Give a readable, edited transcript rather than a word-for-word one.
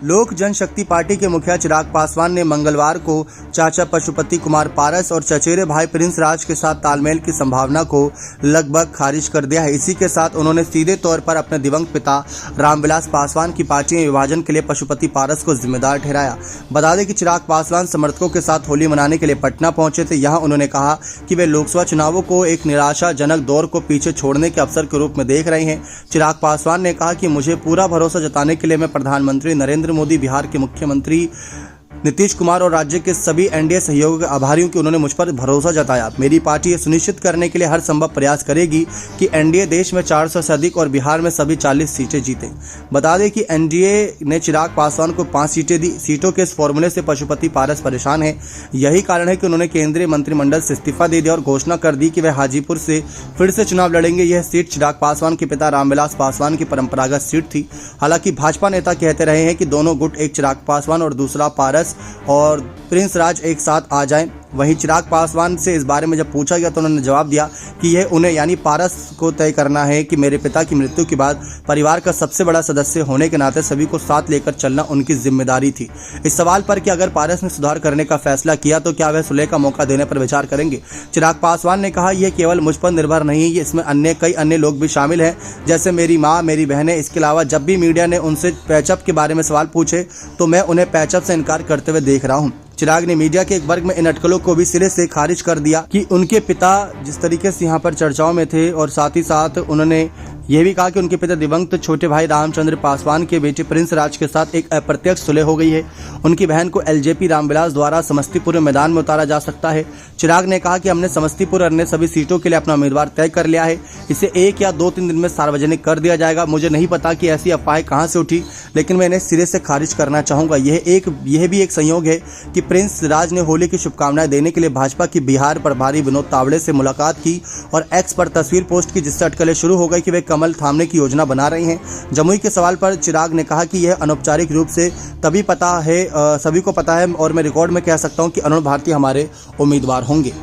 लोक जनशक्ति पार्टी के मुखिया चिराग पासवान ने मंगलवार को चाचा पशुपति कुमार पारस और चचेरे भाई प्रिंस राज के साथ तालमेल की संभावना को लगभग खारिज कर दिया है। इसी के साथ उन्होंने सीधे तौर पर अपने दिवंगत पिता रामविलास पासवान की पार्टी में विभाजन के लिए पशुपति पारस को जिम्मेदार ठहराया। बता दें कि चिराग पासवान समर्थकों के साथ होली मनाने के लिए पटना पहुंचे थे। यहां उन्होंने कहा कि वे लोकसभा चुनावों को एक निराशाजनक दौर को पीछे छोड़ने के अवसर के रूप में देख रहे हैं। चिराग पासवान ने कहा कि मुझे पूरा भरोसा जताने के लिए मैं प्रधानमंत्री नरेंद्र मोदी, बिहार के मुख्यमंत्री नीतीश कुमार और राज्य के सभी एनडीए सहयोग के आभारी हूं कि उन्होंने मुझ पर भरोसा जताया। मेरी पार्टी ये सुनिश्चित करने के लिए हर संभव प्रयास करेगी कि एनडीए देश में 400 से अधिक और बिहार में सभी 40 सीटें जीते। बता दें कि एनडीए ने चिराग पासवान को 5 सीटें दी। सीटों के इस फॉर्मूले से पशुपति पारस परेशान है। यही कारण है कि उन्होंने केंद्रीय मंत्रिमंडल से इस्तीफा दे दिया और घोषणा कर दी कि वे हाजीपुर से फिर से चुनाव लड़ेंगे। यह सीट चिराग पासवान के पिता रामविलास पासवान की परंपरागत सीट थी। हालांकि भाजपा नेता कहते रहे हैं कि दोनों गुट, एक चिराग पासवान और दूसरा पारस और प्रिंस राज एक साथ आ जाएं। वहीं चिराग पासवान से इस बारे में जब पूछा गया तो उन्होंने जवाब दिया कि यह उन्हें यानी पारस को तय करना है कि मेरे पिता की मृत्यु के बाद परिवार का सबसे बड़ा सदस्य होने के नाते सभी को साथ लेकर चलना उनकी जिम्मेदारी थी। इस सवाल पर कि अगर पारस ने सुधार करने का फैसला किया तो क्या वह सुलह का मौका देने पर विचार करेंगे, चिराग पासवान ने कहा यह केवल मुझ पर निर्भर नहीं है, इसमें कई अन्य लोग भी शामिल हैं, जैसे मेरी माँ, मेरी बहनें। इसके अलावा जब भी मीडिया ने उनसे पैचअप के बारे में सवाल पूछे तो मैं उन्हें पैचअप से इनकार करते हुए देख रहा हूँ। चिराग ने मीडिया के एक वर्ग में इन अटकलों को भी सिरे से खारिज कर दिया कि उनके पिता जिस तरीके से यहाँ पर चर्चाओं में थे, और साथ ही साथ उन्होंने यह भी कहा कि उनके पिता दिवंगत छोटे भाई रामचंद्र पासवान के बेटे प्रिंस राज के साथ एक अप्रत्यक्ष सुलह हो गई है। उनकी बहन को एलजेपी रामविलास द्वारा समस्तीपुर मैदान में उतारा जा सकता है। चिराग ने कहा कि हमने समस्तीपुर और अन्य सभी सीटों के लिए अपना उम्मीदवार तय कर लिया है। इसे 1 या 2-3 दिन में सार्वजनिक कर दिया जाएगा। मुझे नहीं पता कि ऐसी अफवाहें कहां से उठी, लेकिन मैं इन्हें सिरे से खारिज करना चाहूंगा। यह भी एक संयोग है कि प्रिंस राज ने होली की शुभकामनाएं देने के लिए भाजपा की बिहार प्रभारी विनोद तावड़े से मुलाकात की और एक्स पर तस्वीर पोस्ट की, जिससे अटकलें शुरू हो गई कि वे कमल थामने की योजना बना रहे हैं। जमुई के सवाल पर चिराग ने कहा कि यह अनौपचारिक रूप से सभी को पता है और मैं रिकॉर्ड में कह सकता हूं कि अरुण भारती हमारे उम्मीदवार होंगे।